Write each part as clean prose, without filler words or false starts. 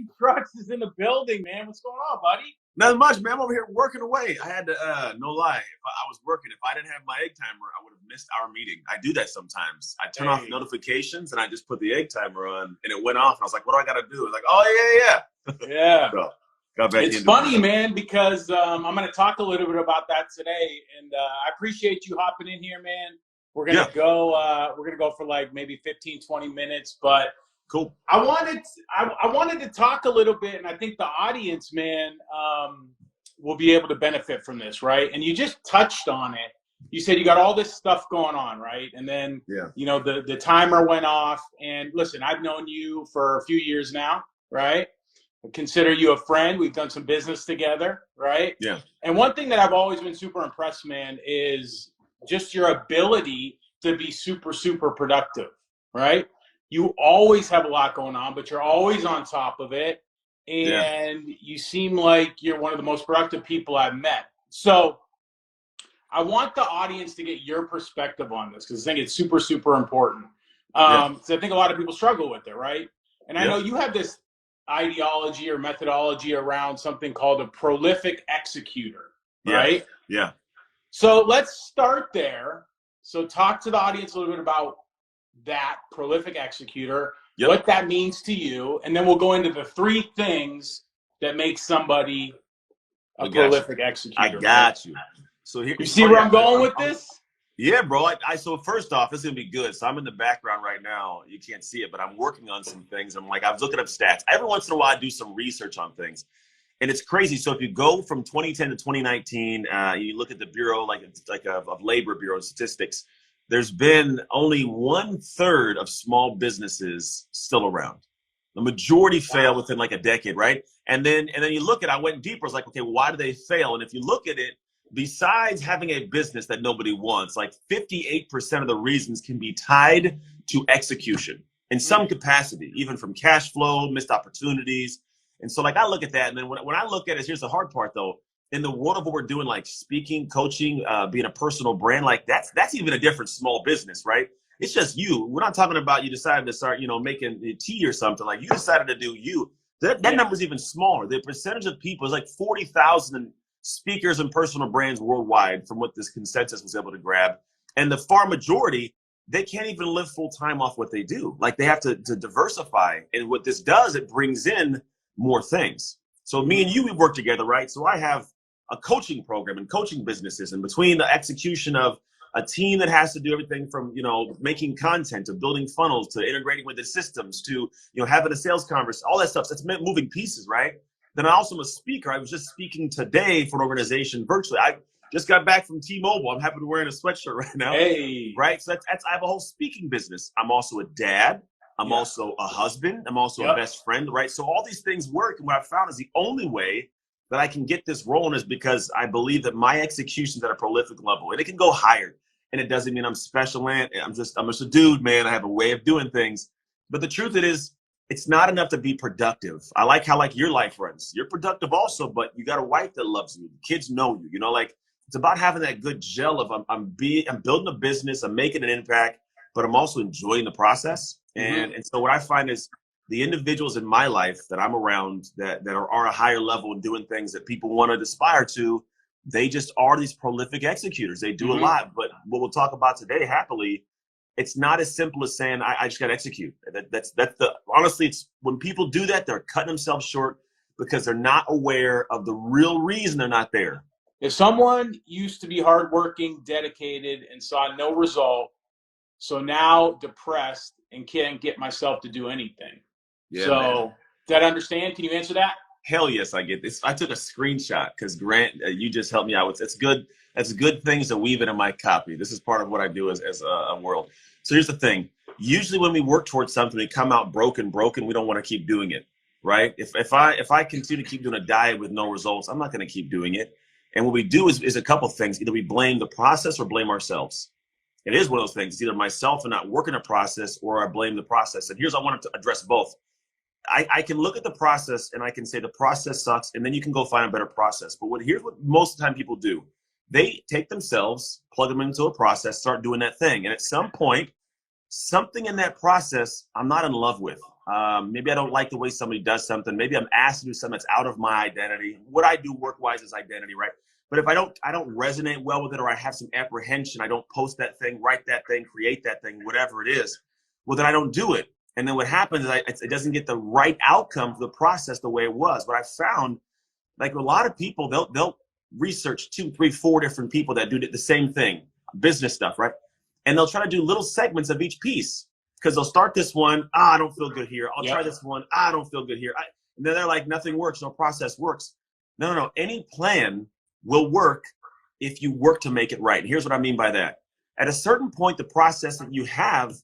Andy Trucks is in the building, man. What's going on, buddy? Not much, man. I'm over here working away. I had to, no lie, if I was working. If I didn't have my egg timer, I would have missed our meeting. I do that sometimes. I turn off notifications and I just put the egg timer on, and it went off. And I was like, what do I got to do? It's like, oh, yeah. Yeah. So, got back it's funny, man, because I'm going to talk a little bit about that today. And I appreciate you hopping in here, man. We're going to go for like maybe 15, 20 minutes, but cool. I wanted to talk a little bit, and I think the audience, man, will be able to benefit from this, right? And you just touched on it. You said you got all this stuff going on, right? And then, you know, the timer went off. And listen, I've known you for a few years now, right? I consider you a friend. We've done some business together, right? Yeah. And one thing that I've always been super impressed, man, is just your ability to be super, super productive, right? You always have a lot going on, but you're always on top of it. And you seem like you're one of the most productive people I've met. So I want the audience to get your perspective on this, because I think it's super, super important. So I think a lot of people struggle with it, right? And I know you have this ideology or methodology around something called a prolific executor, right? Yeah. So let's start there. So talk to the audience a little bit about that prolific executor, what that means to you, and then we'll go into the 3 things that make somebody a prolific executor. I got you. So here, you see where I'm going with this? Yeah, bro. So first off, this is gonna be good. So I'm in the background right now. You can't see it, but I'm working on some things. I was looking up stats. Every once in a while, I do some research on things, and it's crazy. So if you go from 2010 to 2019, you look at the Bureau, of Labor Bureau of Statistics. There's been only 1/3 of small businesses still around. The majority fail within like a decade, right? And then you look at, I went deeper. It's like, okay, why do they fail? And if you look at it, besides having a business that nobody wants, like 58% of the reasons can be tied to execution in some capacity, even from cash flow, missed opportunities. And so like I look at that, and then when I look at it, here's the hard part though. In the world of what we're doing, like speaking, coaching, being a personal brand, like that's even a different small business, right? It's just you. We're not talking about you decided to start, making tea or something. Like you decided to do you. That number's even smaller. The percentage of people is like 40,000 speakers and personal brands worldwide, from what this consensus was able to grab. And the far majority, they can't even live full time off what they do. Like they have to diversify. And what this does, it brings in more things. So me and you, we work together, right? So I have a coaching program and coaching businesses, and between the execution of a team that has to do everything from, making content to building funnels to integrating with the systems to, having a sales conference, all that stuff. So it's moving pieces, right? Then I also am a speaker. I was just speaking today for an organization virtually. I just got back from T-Mobile. I'm happy to be wearing a sweatshirt right now. Hey. Right? So I have a whole speaking business. I'm also a dad. I'm also a husband. I'm also a best friend, right? So all these things work. And what I found is the only way that I can get this rolling is because I believe that my execution's at a prolific level, and it can go higher. And it doesn't mean I'm special, man. I'm just a dude, man. I have a way of doing things. But the truth is, it's not enough to be productive. I like how your life runs. You're productive also, but you got a wife that loves you. Kids know you. It's about having that good gel of I'm building a business, I'm making an impact, but I'm also enjoying the process. And so what I find is the individuals in my life that I'm around that are a higher level and doing things that people want to aspire to, they just are these prolific executors. They do a lot. But what we'll talk about today, happily, it's not as simple as saying, I just got to execute. Honestly, it's when people do that, they're cutting themselves short because they're not aware of the real reason they're not there. If someone used to be hardworking, dedicated, and saw no result, so now depressed and can't get myself to do anything. Yeah, so, man. Did I understand? Can you answer that? Hell yes, I get this. I took a screenshot because Grant, you just helped me out with. It's good. It's good things to weave it in my copy. This is part of what I do as a world. So here's the thing. Usually when we work towards something, we come out broken. We don't want to keep doing it, right? If I continue to keep doing a diet with no results, I'm not going to keep doing it. And what we do is a couple things. Either we blame the process or blame ourselves. It is one of those things. It's either myself and not working a process, or I blame the process. And here's I wanted to address both. I can look at the process and I can say the process sucks, and then you can go find a better process. But here's what most of the time people do. They take themselves, plug them into a process, start doing that thing. And at some point, something in that process I'm not in love with. Maybe I don't like the way somebody does something. Maybe I'm asked to do something that's out of my identity. What I do work-wise is identity, right? But if I don't resonate well with it, or I have some apprehension, I don't post that thing, write that thing, create that thing, whatever it is, well, then I don't do it. And then what happens is it doesn't get the right outcome for the process the way it was. But I found, like a lot of people, they'll research 2, 3, 4 different people that do the same thing, business stuff, right? And they'll try to do little segments of each piece, because they'll start this one, I don't feel good here. I'll try this one, I don't feel good here. And then they're like, nothing works, no process works. No. Any plan will work if you work to make it right. And here's what I mean by that. At a certain point, the process that you have,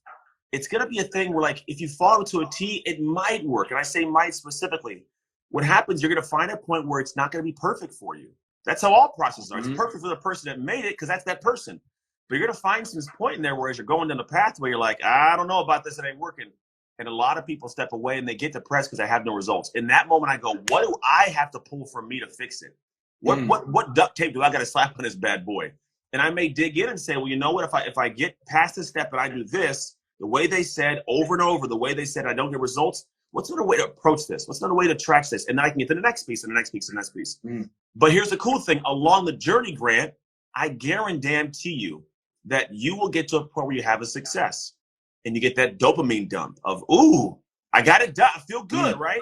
it's going to be a thing where, like, if you follow it to a T, it might work. And I say might specifically. What happens, you're going to find a point where it's not going to be perfect for you. That's how all processes are. It's perfect for the person that made it, because that's that person. But you're going to find some point in there where, as you're going down the pathway, you're like, I don't know about this, it ain't working. And a lot of people step away and they get depressed because they have no results. In that moment, I go, what do I have to pull from me to fix it? What duct tape do I got to slap on this bad boy? And I may dig in and say, well, you know what? If I get past this step and I do this, the way they said over and over, the way they said I don't get results, what's another way to approach this? What's another way to track this? And then I can get to the next piece and the next piece and the next piece. But here's the cool thing. Along the journey, Grant, I guarantee you that you will get to a point where you have a success. And you get that dopamine dump of, ooh, I got it done. I feel good, right?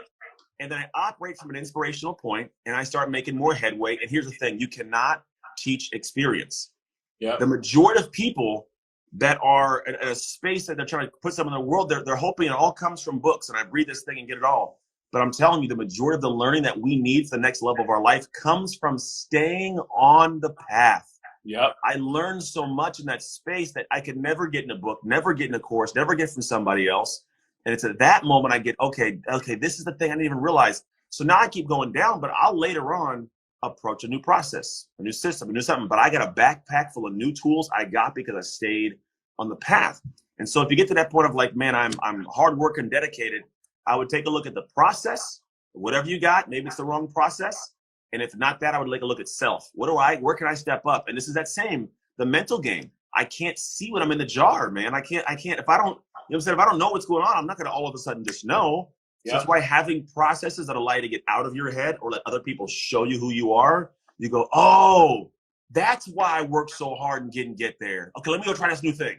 And then I operate from an inspirational point and I start making more headway. And here's the thing, you cannot teach experience. The majority of people that are in a space that they're trying to put something in the world, they're hoping it all comes from books and I read this thing and get it all. But I'm telling you, the majority of the learning that we need for the next level of our life comes from staying on the path. I learned so much in that space that I could never get in a book, never get in a course, never get from somebody else. And it's at that moment I get, okay, this is the thing I didn't even realize. So now I keep going down, but I'll later on approach a new process, a new system, a new something. But I got a backpack full of new tools I got because I stayed on the path. And so if you get to that point of like, man, I'm hard working, dedicated, I would take a look at the process, whatever you got. Maybe it's the wrong process. And if not that, I would take a look at self. Where can I step up? And this is the mental game. I can't see when I'm in the jar, man. I can't, if I don't, if I don't know what's going on, I'm not going to all of a sudden just know. So that's why having processes that allow you to get out of your head or let other people show you who you are, you go, oh, that's why I worked so hard and get there. Okay, let me go try this new thing.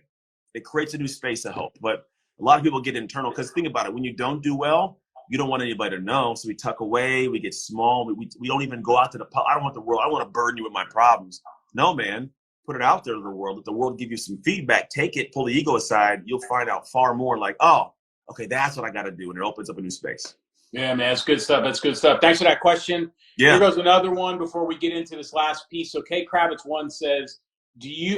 It creates a new space of hope. But a lot of people get internal, because think about it. When you don't do well, you don't want anybody to know. So we tuck away, we get small. We don't even go out to the public. I don't want the world. I don't want to burden you with my problems. No, man. Put it out there to the world. Let the world give you some feedback. Take it, pull the ego aside. You'll find out far more like, oh, okay, that's what I got to do. And it opens up a new space. Yeah, man, that's good stuff. That's good stuff. Thanks for that question. Here goes another one before we get into this last piece. So Kay Kravitz 1 says,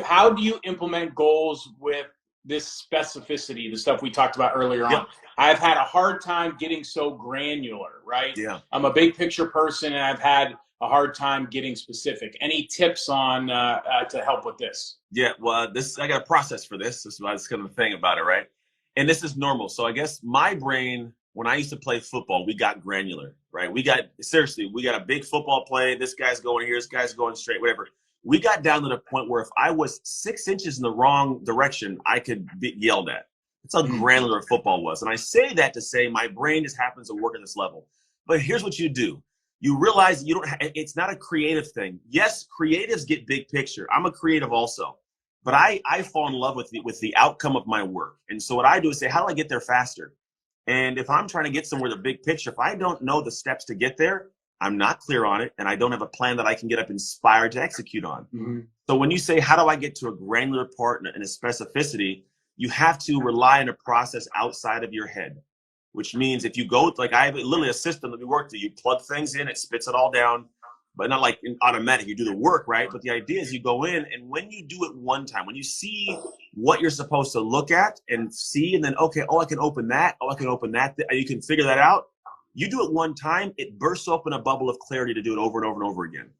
how do you implement goals with this specificity, the stuff we talked about earlier on? I've had a hard time getting so granular, right? I'm a big picture person and I've had a hard time getting specific. Any tips on to help with this? Well, I got a process for this. This is kind of the thing about it, right? And this is normal. So I guess my brain, when I used to play football, we got granular, right? We got a big football play. This guy's going here, this guy's going straight, whatever. We got down to the point where if I was 6 inches in the wrong direction, I could be yelled at. That's how granular football was. And I say that to say my brain just happens to work at this level. But here's what you do. You realize it's not a creative thing. Yes, creatives get big picture. I'm a creative also. But I fall in love with the outcome of my work. And so what I do is say, how do I get there faster? And if I'm trying to get somewhere, the big picture, if I don't know the steps to get there, I'm not clear on it, and I don't have a plan that I can get up inspired to execute on. So when you say, how do I get to a granular part and a specificity, you have to rely on a process outside of your head, which means if you go, like I have literally a system that we work through, you plug things in, it spits it all down, but not like in automatic, you do the work, right? But the idea is you go in, and when you do it one time, when you see what you're supposed to look at and see, and then, okay, I can open that, I can open that, you can figure that out. You do it one time, it bursts open a bubble of clarity to do it over and over and over again.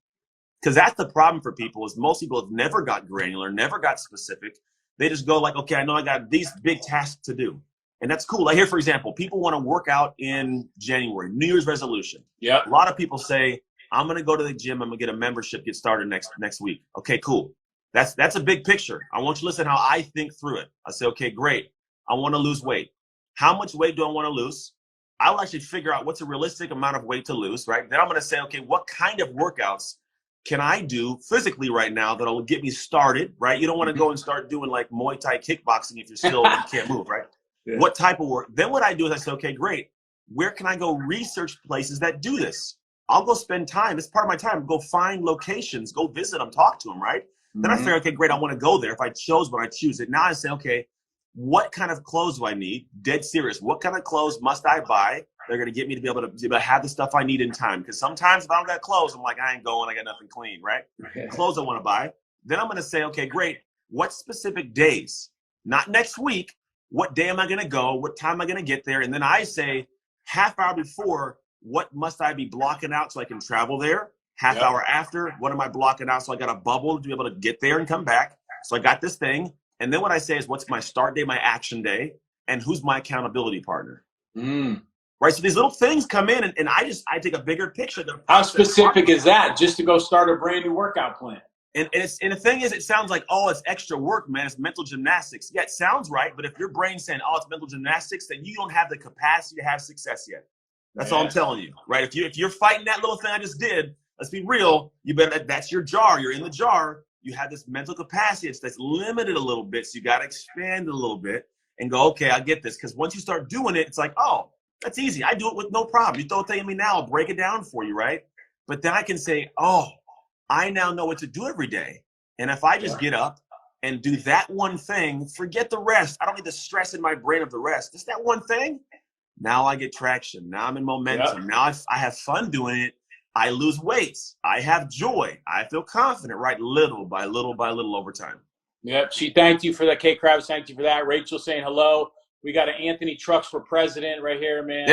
Because that's the problem for people, is most people have never got granular, never got specific. They just go like, okay, I know I got these big tasks to do. And that's cool. Like here, for example, people want to work out in January, New Year's resolution. A lot of people say, I'm going to go to the gym, I'm going to get a membership, get started next week. Okay, cool. That's a big picture. I want you to listen how I think through it. I say, okay, great. I want to lose weight. How much weight do I want to lose? I will actually figure out what's a realistic amount of weight to lose, right? Then I'm going to say, okay, what kind of workouts can I do physically right now that'll get me started, right? You don't want to go and start doing like Muay Thai kickboxing if you can't move, right? Yeah. What type of work? Then what I do is I say, okay, great. Where can I go research places that do this? I'll go spend time. It's part of my time. Go find locations, go visit them, talk to them, right? Then I figure, okay, great, I want to go there. If I chose one, I choose it. Now I say, okay, what kind of clothes do I need? Dead serious. What kind of clothes must I buy? They're going to get me to be able to have the stuff I need in time. Because sometimes if I don't got clothes, I'm like, I ain't going. I got nothing clean, right? Clothes I want to buy. Then I'm going to say, okay, great. What specific days? Not next week. What day am I going to go? What time am I going to get there? And then I say, half hour before, what must I be blocking out so I can travel there? Half hour after, what am I blocking out so I got a bubble to be able to get there and come back? So I got this thing. And then what I say is, what's my start day, my action day, and who's my accountability partner? Right. So these little things come in, and I take a bigger picture. How specific is that? Just to go start a brand new workout plan? And the thing is, it sounds like, oh, it's extra work, man. It's mental gymnastics. Yeah, it sounds right. But if your brain's saying, oh, it's mental gymnastics, then you don't have the capacity to have success yet. That's all I'm telling you, right? If you're fighting that little thing I just did, let's be real. That's your jar. You're in the jar. You have this mental capacity that's limited a little bit, so you got to expand it a little bit and go, okay, I get this. Because once you start doing it, it's like, oh, that's easy. I do it with no problem. You throw a thing at me now, I'll break it down for you, right? But then I can say, oh, I now know what to do every day. And if I just get up and do that one thing, forget the rest. I don't need the stress in my brain of the rest. Just that one thing. Now I get traction. Now I'm in momentum. Now I have fun doing it. I lose weight. I have joy. I feel confident, right? Little by little by little over time. Yep. She thanked you for that. Kate Krabs, thank you for that. Rachel saying hello. We got an Anthony Trucks for president right here, man.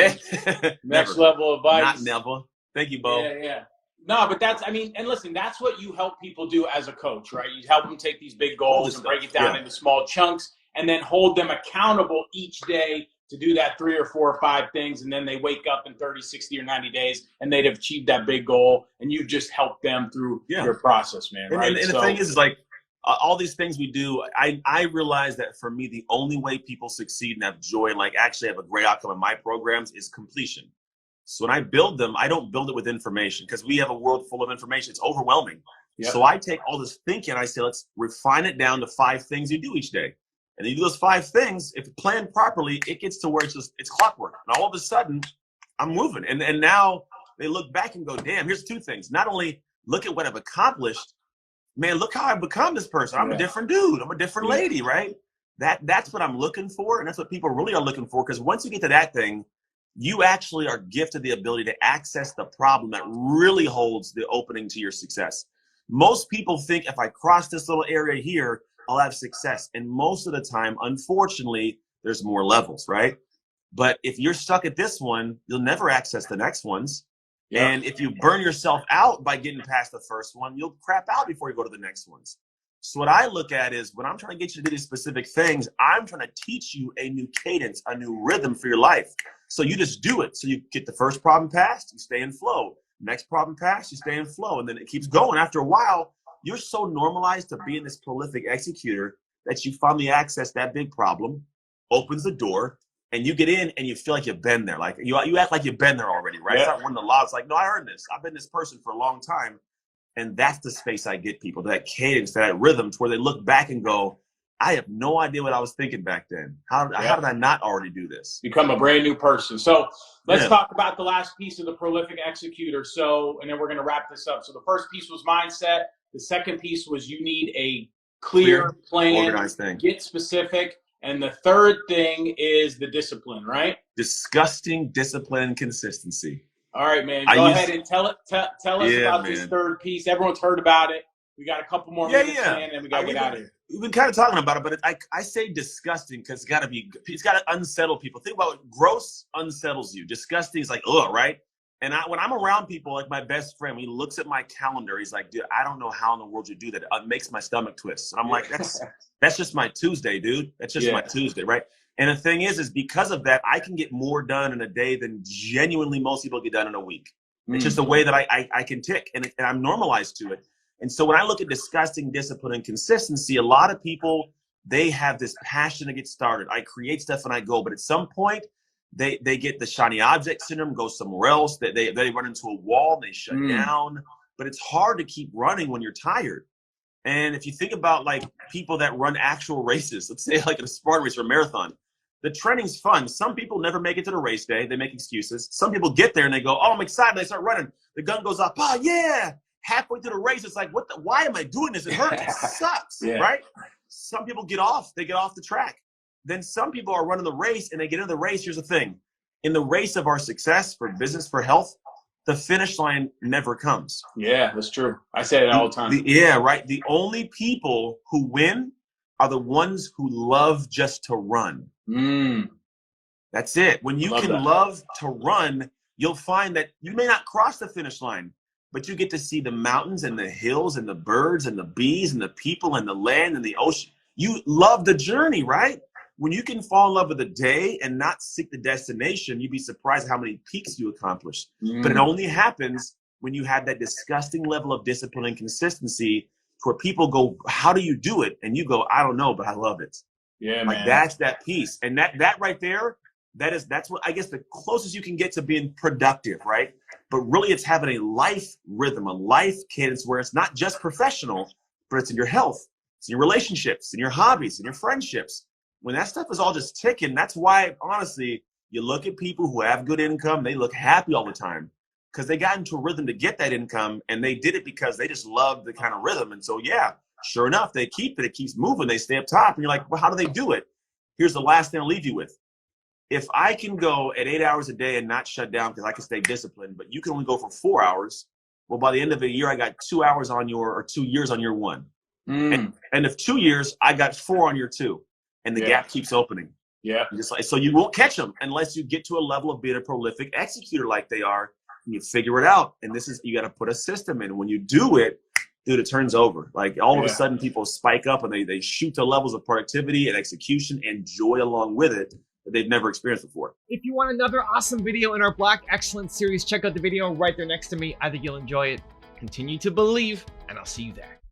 Next level advice. Not never. Thank you, Bo. Yeah. No, but and listen, that's what you help people do as a coach, right? You help them take these big goals and break it down into small chunks and then hold them accountable each day to do that 3 or 4 or 5 things, and then they wake up in 30, 60, or 90 days, and they'd have achieved that big goal, and you just help them through your process, man, right? And the thing is like, all these things we do, I realize that for me, the only way people succeed and have joy and like actually have a great outcome in my programs is completion. So when I build them, I don't build it with information because we have a world full of information. It's overwhelming. So I take all this thinking, I say, let's refine it down to 5 things you do each day. And you do those 5 things, if planned properly, it gets to where it's clockwork. And all of a sudden, I'm moving. And now they look back and go, damn, here's 2 things. Not only look at what I've accomplished, man, look how I've become this person. I'm a different dude. I'm a different lady, right? That's what I'm looking for. And that's what people really are looking for. Because once you get to that thing, you actually are gifted the ability to access the problem that really holds the opening to your success. Most people think if I cross this little area here, I'll have success. And most of the time, unfortunately, there's more levels, right? But if you're stuck at this one, you'll never access the next ones. And if you burn yourself out by getting past the first one, you'll crap out before you go to the next ones. So what I look at is when I'm trying to get you to do these specific things, I'm trying to teach you a new cadence, a new rhythm for your life. So you just do it. So you get the first problem passed, you stay in flow. Next problem passed, you stay in flow. And then it keeps going. After a while, you're so normalized to being this prolific executor that you finally access that big problem, opens the door, and you get in and you feel like you've been there. Like you act like you've been there already, right? It's not winning the law. It's like, no, I earned this. I've been this person for a long time. And that's the space I get people, that cadence, that rhythm, to where they look back and go, I have no idea what I was thinking back then. How did I not already do this? Become a brand new person. So let's talk about the last piece of the prolific executor. So, and then we're going to wrap this up. So the first piece was mindset. The second piece was you need a clear plan, organized thing. Get specific. And the third thing is the discipline, right? Disgusting discipline and consistency. All right, man. Go ahead and tell us about this third piece. Everyone's heard about it. We got a couple more minutes, man, and we got to get out of here. We've been kind of talking about it, but I say disgusting because it's got to unsettle people. Think about it. Gross unsettles you. Disgusting is like, ugh, right? And when I'm around people, like my best friend, when he looks at my calendar, he's like, dude, I don't know how in the world you do that. It makes my stomach twist. And I'm like, that's just my Tuesday, dude. That's just my Tuesday, right? And the thing is because of that, I can get more done in a day than genuinely most people get done in a week. It's just the way that I can tick, and I'm normalized to it. And so when I look at disgusting discipline and consistency, a lot of people, they have this passion to get started. I create stuff and I go, but at some point, They get the shiny object syndrome, go somewhere else. They run into a wall, they shut down. But it's hard to keep running when you're tired. And if you think about like people that run actual races, let's say like a Spartan race or a marathon, the training's fun. Some people never make it to the race day. They make excuses. Some people get there and they go, oh, I'm excited. They start running. The gun goes up. Oh, yeah. Halfway through the race, it's like, why am I doing this? It hurts. It sucks, right? Some people get off. They get off the track. Then some people are running the race and they get into the race. Here's the thing. In the race of our success, for business, for health, the finish line never comes. Yeah, that's true. I say it all the time. Yeah, right. The only people who win are the ones who love just to run. That's it. When you can love to run, you'll find that you may not cross the finish line, but you get to see the mountains and the hills and the birds and the bees and the people and the land and the ocean. You love the journey, right? When you can fall in love with the day and not seek the destination, you'd be surprised how many peaks you accomplish. But it only happens when you have that disgusting level of discipline and consistency where people go, how do you do it? And you go, I don't know, but I love it. Yeah, like man. That's that piece. And that right there, that's what I guess the closest you can get to being productive, right? But really it's having a life rhythm, a life cadence where it's not just professional, but it's in your health, it's in your relationships, in your hobbies, in your friendships. When that stuff is all just ticking, that's why, honestly, you look at people who have good income, they look happy all the time because they got into a rhythm to get that income, and they did it because they just loved the kind of rhythm. And so, yeah, sure enough, they keep it. It keeps moving. They stay up top. And you're like, well, how do they do it? Here's the last thing I'll leave you with. If I can go at 8 hours a day and not shut down because I can stay disciplined, but you can only go for 4 hours, well, by the end of a year, I got 2 hours on or 2 years on year one. And if 2 years, I got 4 on year two. And the gap keeps opening. Yeah. So you won't catch them unless you get to a level of being a prolific executor like they are, and you figure it out. And you got to put a system in. When you do it, dude, it turns over. Like all of a sudden people spike up and they shoot to levels of productivity and execution and joy along with it that they've never experienced before. If you want another awesome video in our Black Excellence series, check out the video right there next to me. I think you'll enjoy it. Continue to believe, and I'll see you there.